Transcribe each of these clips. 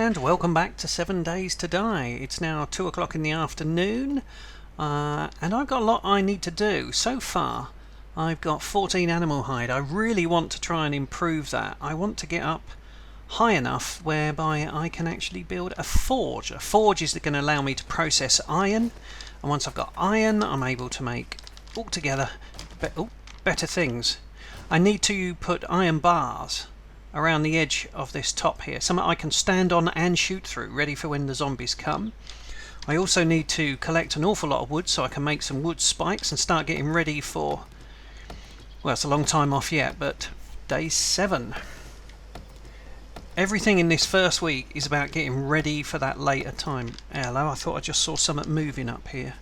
And welcome back to 7 Days to Die. It's now 2 o'clock in the afternoon, and I've got a lot I need to do. So far, I've got 14 animal hide. I really want to try and improve that. I want to get up high enough whereby I can actually build a forge. A forge is going to allow me to process iron, and once I've got iron, I'm able to make altogether better things. I need to put iron bars around the edge of this top here, something I can stand on and shoot through, ready for when the zombies come. I also need to collect an awful lot of wood so I can make some wood spikes and start getting ready for, well, it's a long time off yet, but day 7. Everything in this first week is about getting ready for that later time. Hello, I thought I just saw something moving up here.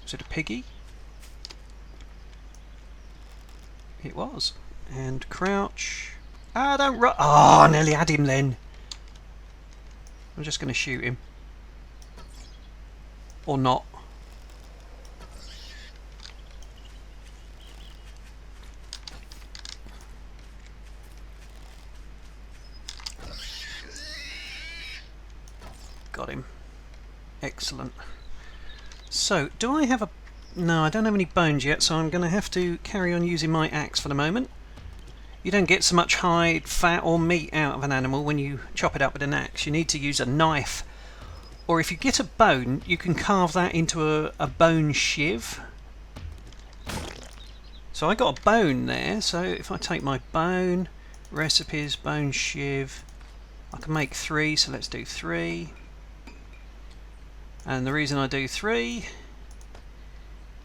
Was it a piggy? It was. And crouch. Don't run. Oh, I nearly had him then. I'm just going to shoot him. Or not. Got him. Excellent. So, do I have a... No, I don't have any bones yet, so I'm going to have to carry on using my axe for the moment. You don't get so much hide, fat or meat out of an animal when you chop it up with an axe. You need to use a knife. Or if you get a bone, you can carve that into a bone shiv. So I got a bone there, so if I take my bone, recipes, bone shiv, I can make 3, so let's do 3. And the reason I do 3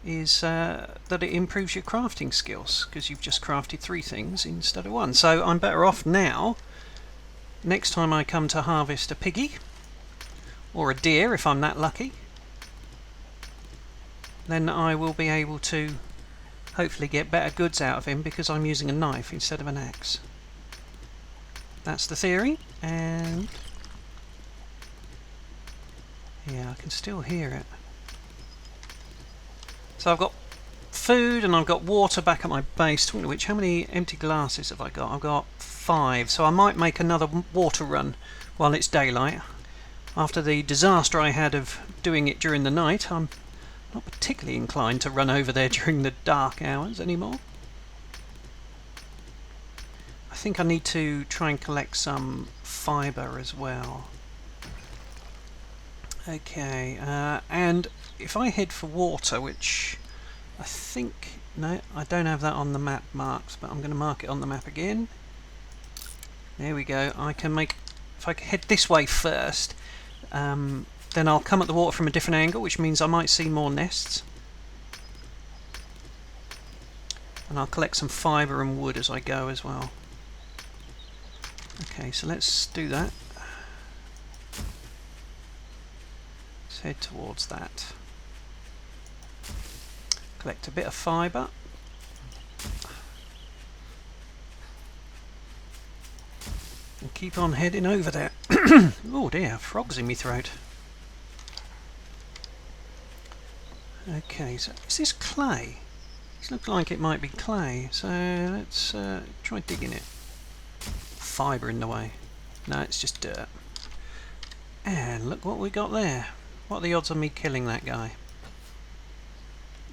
is that it improves your crafting skills, because you've just crafted 3 things instead of 1. So I'm better off now. Next time I come to harvest a piggy, or a deer if I'm that lucky, then I will be able to hopefully get better goods out of him because I'm using a knife instead of an axe. That's the theory, and yeah, I can still hear it. So I've got food and I've got water back at my base, talking of which, how many empty glasses have I got? I've got 5, so I might make another water run while it's daylight. After the disaster I had of doing it during the night, I'm not particularly inclined to run over there during the dark hours anymore. I think I need to try and collect some fibre as well. Okay, and if I head for water, which I think... No, I don't have that on the map marked, but I'm going to mark it on the map again. There we go. I can make... If I head this way first, then I'll come at the water from a different angle, which means I might see more nests. And I'll collect some fibre and wood as I go as well. Okay, so let's do that. Head towards that. Collect a bit of fibre. And keep on heading over there. Oh dear, frogs in my throat. Okay, so is this clay? This looks like it might be clay, so let's try digging it. Fibre in the way. No, it's just dirt. And look what we got there. What are the odds of me killing that guy?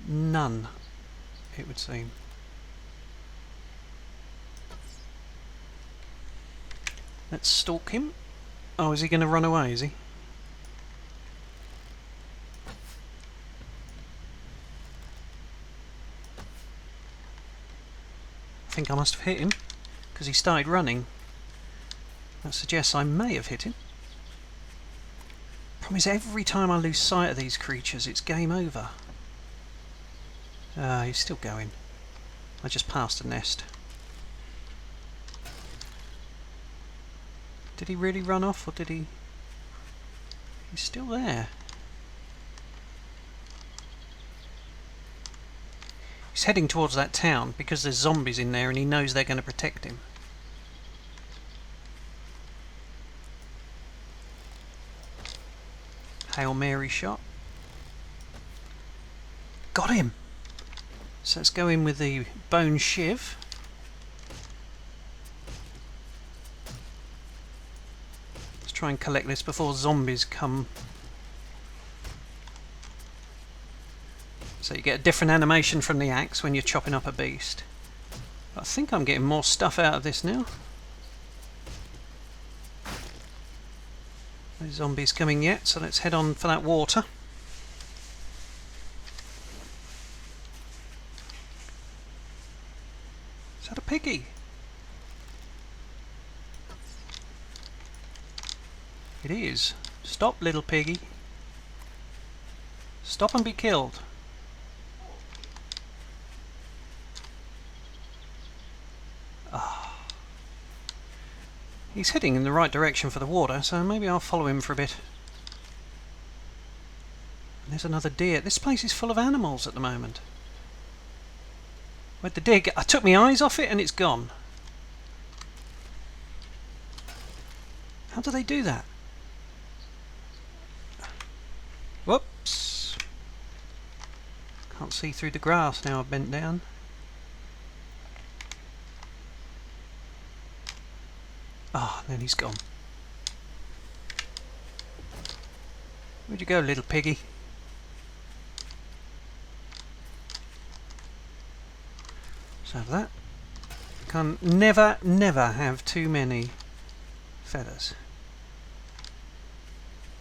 None, it would seem. Let's stalk him. Oh, is he going to run away, is he? I think I must have hit him, because he started running. That suggests I may have hit him. Problem is, every time I lose sight of these creatures, it's game over. He's still going. I just passed a nest. Did he really run off, or did he... He's still there. He's heading towards that town because there's zombies in there and he knows they're going to protect him. Hail Mary shot. Got him! So let's go in with the bone shiv. Try and collect this before zombies come. So you get a different animation from the axe when you're chopping up a beast. But I think I'm getting more stuff out of this now. No zombies coming yet, so let's head on for that water. Is that a piggy? It is. Stop, little piggy. Stop and be killed. He's heading in the right direction for the water, so maybe I'll follow him for a bit. And there's another deer. This place is full of animals at the moment. Where'd the deer go? I took my eyes off it and it's gone. How do they do that? Whoops. Can't see through the grass now I've bent down. Ah, then he's gone. Where'd you go, little piggy? So that. Can never have too many feathers.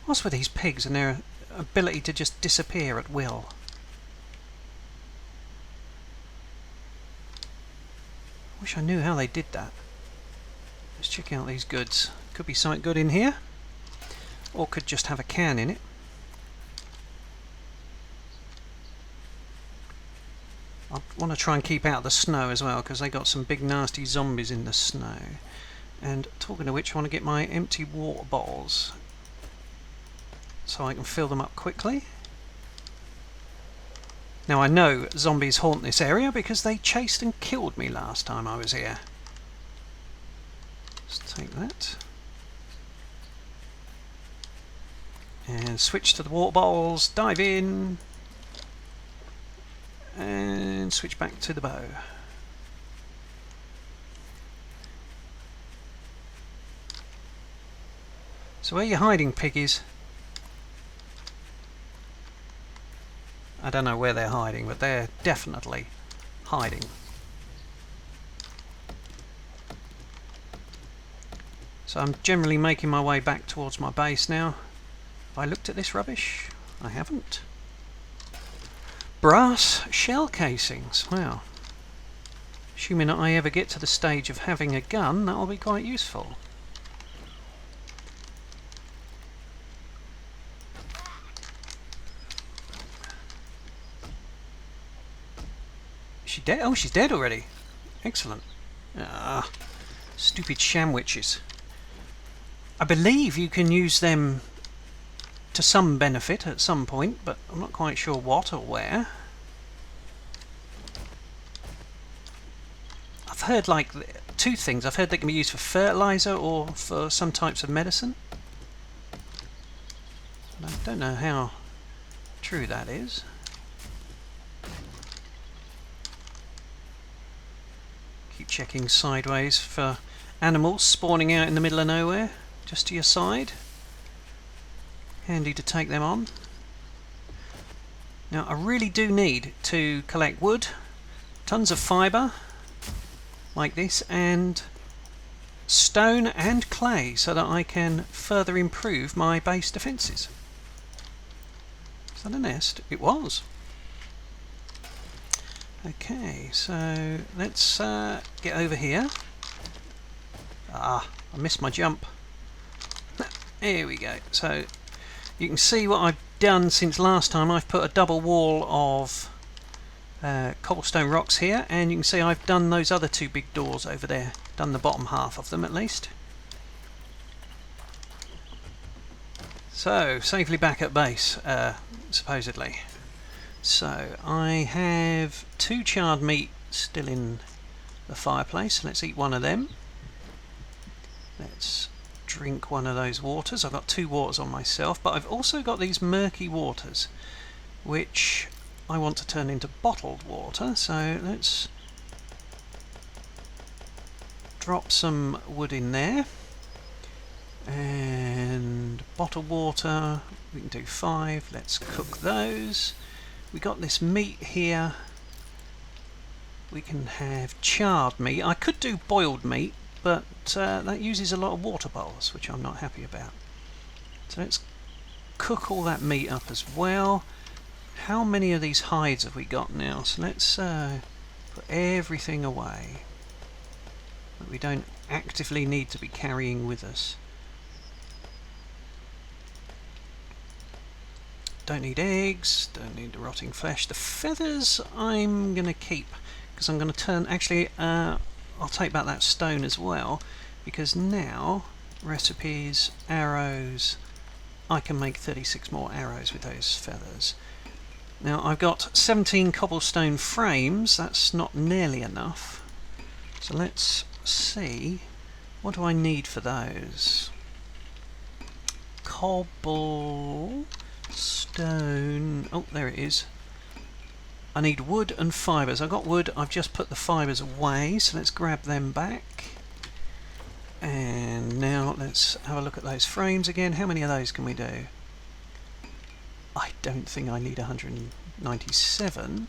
What's with these pigs and their ability to just disappear at will? Wish I knew how they did that. Let's check out these goods. Could be something good in here, or could just have a can in it. I want to try and keep out of the snow as well, because they got some big nasty zombies in the snow. And talking of which, I want to get my empty water bottles so I can fill them up quickly. Now I know zombies haunt this area because they chased and killed me last time I was here. Let's take that. And switch to the water bottles, dive in, and switch back to the bow. So where are you hiding, piggies? I don't know where they're hiding, but they're definitely hiding. So I'm generally making my way back towards my base now. Have I looked at this rubbish? I haven't. Brass shell casings. Wow. Assuming that I ever get to the stage of having a gun, that'll be quite useful. Is she dead? Oh, she's dead already. Excellent. Ah, stupid shamwitches. I believe you can use them to some benefit at some point, but I'm not quite sure what or where. I've heard like two things. I've heard they can be used for fertilizer or for some types of medicine. I don't know how true that is. Keep checking sideways for animals spawning out in the middle of nowhere, just to your side. Handy to take them on. Now I really do need to collect wood, tons of fibre like this, and stone and clay so that I can further improve my base defences. Is that a nest? It was. Okay, so let's get over here. Ah, I missed my jump. Here we go. So you can see what I've done since last time. I've put a double wall of cobblestone rocks here, and you can see I've done those other two big doors over there. Done the bottom half of them at least. So, safely back at base, supposedly. So, I have 2 charred meat still in the fireplace. Let's eat one of them. Let's drink one of those waters. I've got 2 waters on myself, but I've also got these murky waters, which I want to turn into bottled water. So, let's drop some wood in there. And bottled water, we can do 5. Let's cook those. We got this meat here. We can have charred meat. I could do boiled meat, but that uses a lot of water bowls, which I'm not happy about. So let's cook all that meat up as well. How many of these hides have we got now? So let's put everything away that we don't actively need to be carrying with us. Don't need eggs, don't need the rotting flesh. The feathers I'm going to keep, because I'm going to turn... Actually, I'll take back that stone as well, because now, recipes, arrows, I can make 36 more arrows with those feathers. Now I've got 17 cobblestone frames, that's not nearly enough. So let's see, what do I need for those? Cobblestone, oh there it is. I need wood and fibres. I've got wood, I've just put the fibres away, so let's grab them back. And now let's have a look at those frames again. How many of those can we do? I don't think I need 197.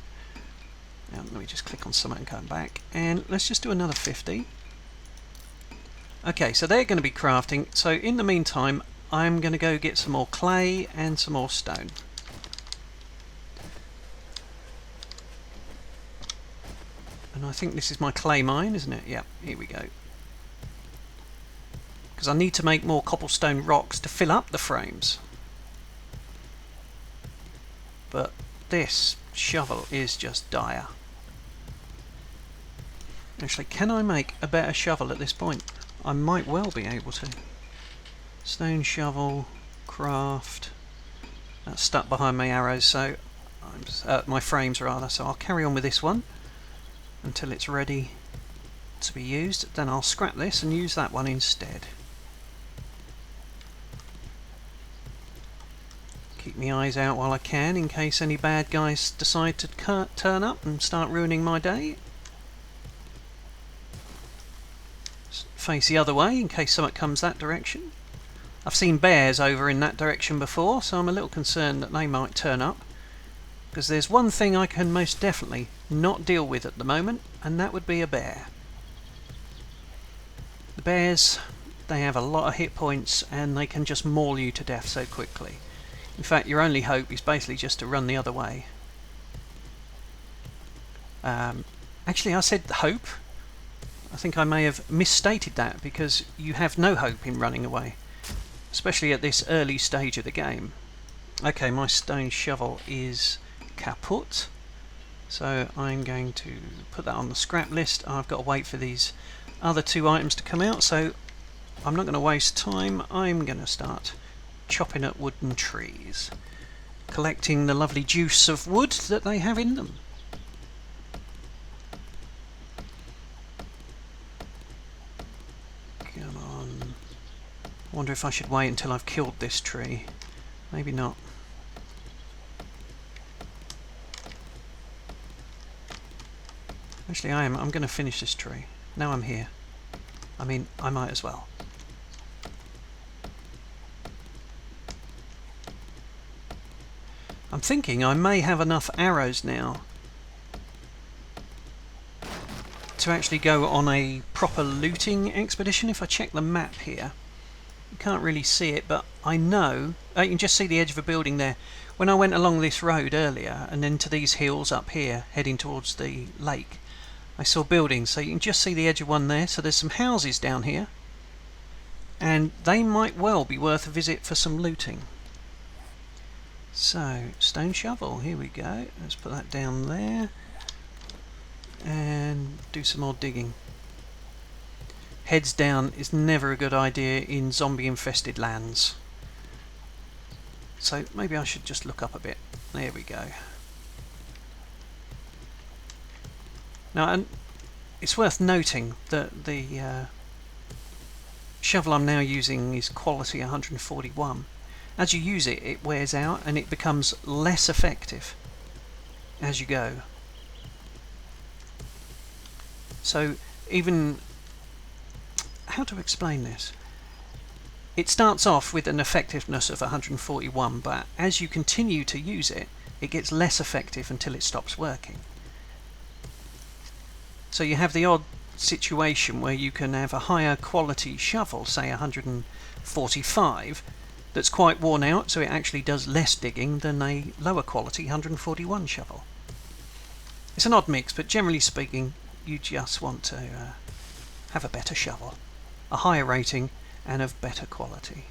Now let me just click on something and come back, and let's just do another 50. Okay, so they're going to be crafting. So in the meantime, I'm going to go get some more clay and some more stone. And I think this is my clay mine, isn't it? Yeah, here we go. Because I need to make more cobblestone rocks to fill up the frames. But this shovel is just dire. Actually, can I make a better shovel at this point? I might well be able to. Stone shovel, craft. That's stuck behind my arrows, so my frames rather. So I'll carry on with this one until it's ready to be used. Then I'll scrap this and use that one instead. Keep my eyes out while I can in case any bad guys decide to turn up and start ruining my day. Face the other way in case something comes that direction. I've seen bears over in that direction before, so I'm a little concerned that they might turn up. Because there's one thing I can most definitely not deal with at the moment, and that would be a bear. The bears, they have a lot of hit points and they can just maul you to death so quickly. In fact, your only hope is basically just to run the other way. Actually, I said hope. I think I may have misstated that, because you have no hope in running away, especially at this early stage of the game. Okay, my stone shovel is kaput, so I'm going to put that on the scrap list. I've got to wait for these other 2 items to come out, so I'm not going to waste time. I'm going to start chopping up wooden trees, collecting the lovely juice of wood that they have in them. Come on. I wonder if I should wait until I've killed this tree. Maybe not. Actually I'm going to finish this tree. Now I'm here. I mean, I might as well. I'm thinking I may have enough arrows now to actually go on a proper looting expedition. If I check the map here, you can't really see it, but I know you can just see the edge of a building there. When I went along this road earlier and then to these hills up here heading towards the lake, I saw buildings, so you can just see the edge of one there. So there's some houses down here, and they might well be worth a visit for some looting. So, stone shovel, here we go. Let's put that down there and do some more digging. Heads down is never a good idea in zombie infested lands. So maybe I should just look up a bit. There we go. Now, and it's worth noting that the shovel I'm now using is quality 141. As you use it, it wears out and it becomes less effective as you go. So even, how to explain this? It starts off with an effectiveness of 141, but as you continue to use it, it gets less effective until it stops working. So you have the odd situation where you can have a higher quality shovel, say 145, that's quite worn out, so it actually does less digging than a lower quality 141 shovel. It's an odd mix, but generally speaking, you just want to have a better shovel, a higher rating and of better quality.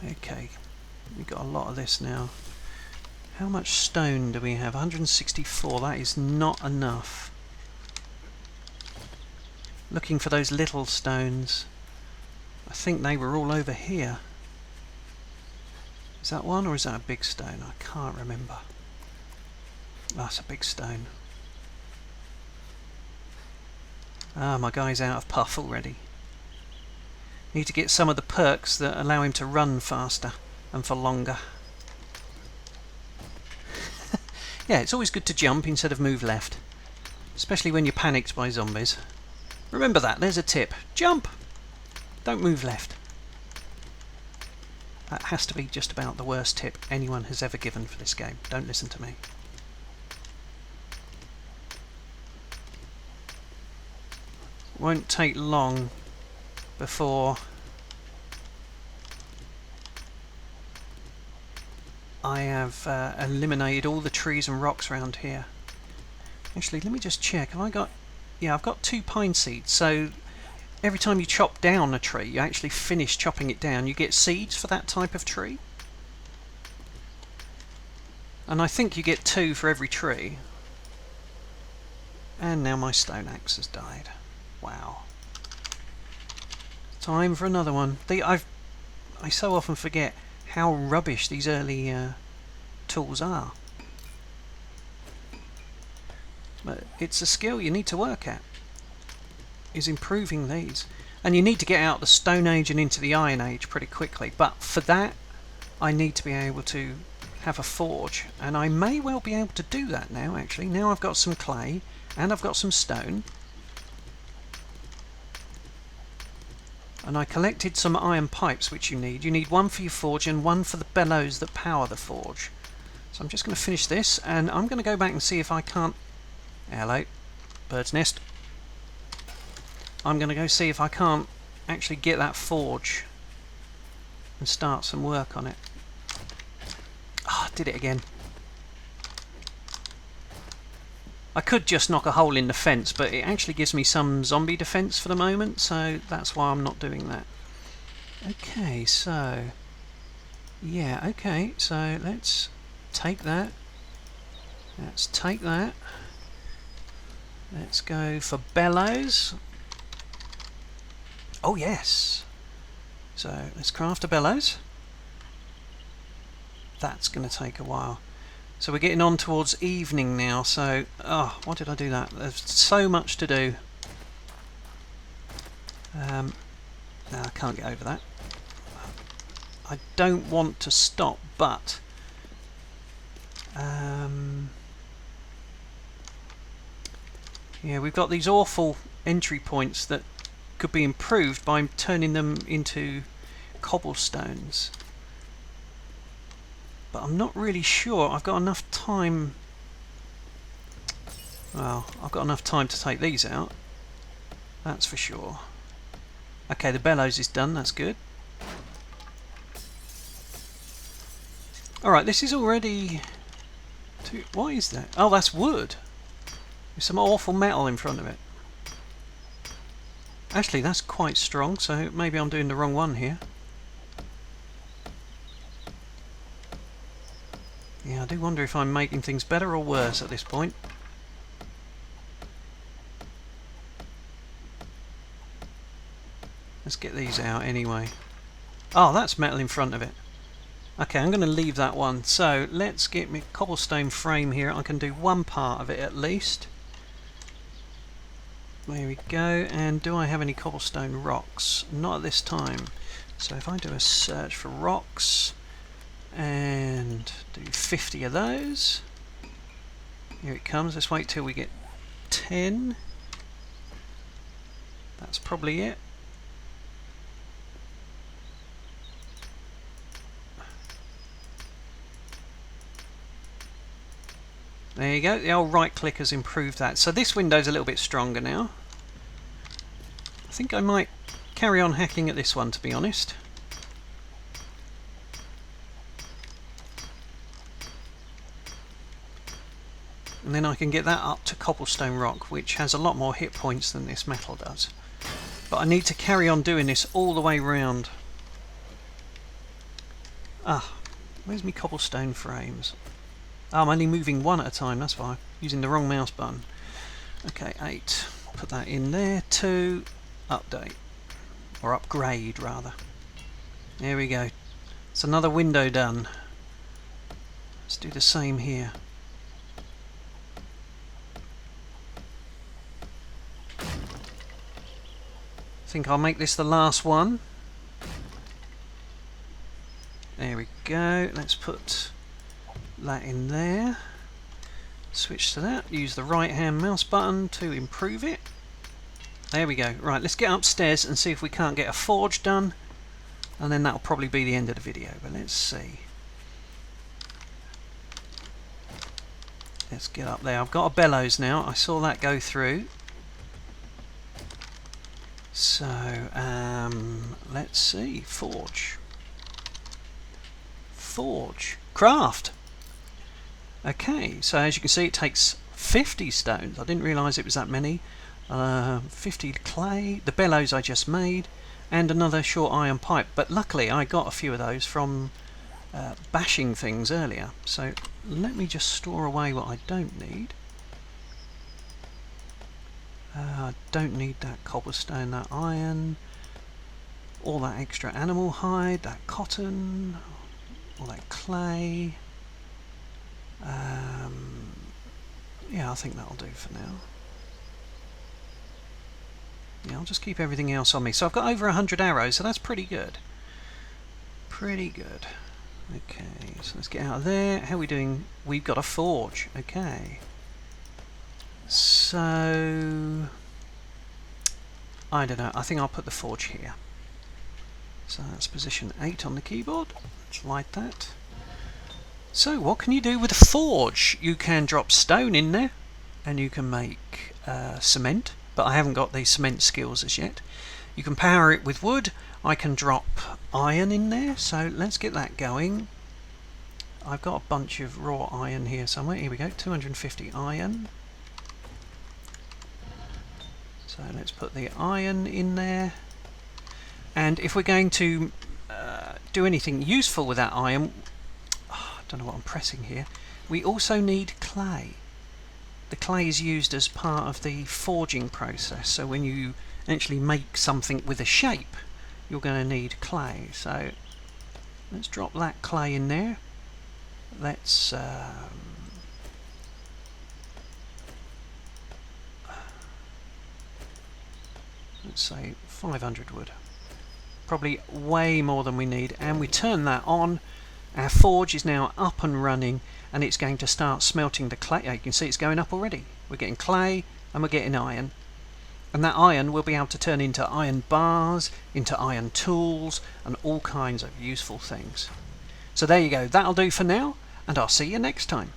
Okay, we've got a lot of this now. How much stone do we have? 164, that is not enough. Looking for those little stones. I think they were all over here. Is that one or is that a big stone? I can't remember. That's a big stone. Ah, my guy's out of puff already. Need to get some of the perks that allow him to run faster and for longer. Yeah, it's always good to jump instead of move left, especially when you're panicked by zombies. Remember that, there's a tip. Jump! Don't move left. That has to be just about the worst tip anyone has ever given for this game. Don't listen to me. Won't take long before I have eliminated all the trees and rocks around here. Actually, let me just check. Have I got... Yeah, I've got 2 pine seeds, so every time you chop down a tree, you actually finish chopping it down, you get seeds for that type of tree. And I think you get 2 for every tree. And now my stone axe has died. Wow. Time for another one. I so often forget how rubbish these early tools are. But it's a skill you need to work at, is improving these. And you need to get out the Stone Age and into the Iron Age pretty quickly. But for that, I need to be able to have a forge. And I may well be able to do that now, actually. Now I've got some clay and I've got some stone. And I collected some iron pipes, which you need. You need 1 for your forge and 1 for the bellows that power the forge. So I'm just going to finish this, and I'm going to go back and see if I can't... Hello, bird's nest. I'm going to go see if I can't actually get that forge and start some work on it. Ah, did it again. I could just knock a hole in the fence, but it actually gives me some zombie defense for the moment, so that's why I'm not doing that. Okay, so... Yeah, okay, so let's take that. Let's take that. Let's go for bellows. Oh, yes! So, let's craft a bellows. That's going to take a while. So we're getting on towards evening now, so... Oh, why did I do that? There's so much to do. No, I can't get over that. I don't want to stop, but... yeah, we've got these awful entry points that could be improved by turning them into cobblestones. But I'm not really sure I've got enough time. Well, I've got enough time to take these out, that's for sure. Okay, the bellows is done, that's good. Alright, this is already... What is that? Oh, that's wood. There's some awful metal in front of it. Actually, that's quite strong, so maybe I'm doing the wrong one here. Yeah, I do wonder if I'm making things better or worse at this point. Let's get these out anyway. Oh, that's metal in front of it. Okay, I'm going to leave that one. So, let's get me cobblestone frame here. I can do one part of it at least. There we go. And do I have any cobblestone rocks? Not at this time. So if I do a search for rocks... and do 50 of those. Here it comes. Let's wait till we get 10. That's probably it. There you go, the old right click has improved that. So this window's a little bit stronger now. I think I might carry on hacking at this one, to be honest. And then I can get that up to cobblestone rock, which has a lot more hit points than this metal does. But I need to carry on doing this all the way round. Ah, where's my cobblestone frames? Oh, I'm only moving one at a time, that's why. Using the wrong mouse button. Okay, 8. Put that in there. 2. Update. Or upgrade, rather. There we go. It's another window done. Let's do the same here. I think I'll make this the last one. There we go. Let's put that in there. Switch to that. Use the right hand mouse button to improve it. There we go. Right, let's get upstairs and see if we can't get a forge done. And then that'll probably be the end of the video. But let's see. Let's get up there. I've got a bellows now. I saw that go through. So, let's see. Forge. Forge. Craft. Okay, so as you can see, it takes 50 stones. I didn't realise it was that many. 50 clay, the bellows I just made, and another short iron pipe. But luckily I got a few of those from bashing things earlier. So let me just store away what I don't need. I don't need that cobblestone, that iron, all that extra animal hide, that cotton, all that clay. Yeah, I think that'll do for now. Yeah, I'll just keep everything else on me. So I've got over 100 arrows, so that's pretty good. Pretty good. Okay, so let's get out of there. How are we doing? We've got a forge. Okay. So I don't know. I think I'll put the forge here. So that's position 8 on the keyboard. Let's light that. So what can you do with a forge? You can drop stone in there, and you can make cement. But I haven't got the cement skills as yet. You can power it with wood. I can drop iron in there. So let's get that going. I've got a bunch of raw iron here somewhere. Here we go. 250 iron. So let's put the iron in there. And if we're going to do anything useful with that iron, I don't know what I'm pressing here, we also need clay. The clay is used as part of the forging process, so when you actually make something with a shape, you're going to need clay. So let's drop that clay in there. Let's say 500 wood. Probably way more than we need, and we turn that on. Our forge is now up and running, and it's going to start smelting the clay. You can see it's going up already. We're getting clay and we're getting iron, and that iron will be able to turn into iron bars, into iron tools, and all kinds of useful things. So there you go. That'll do for now, and I'll see you next time.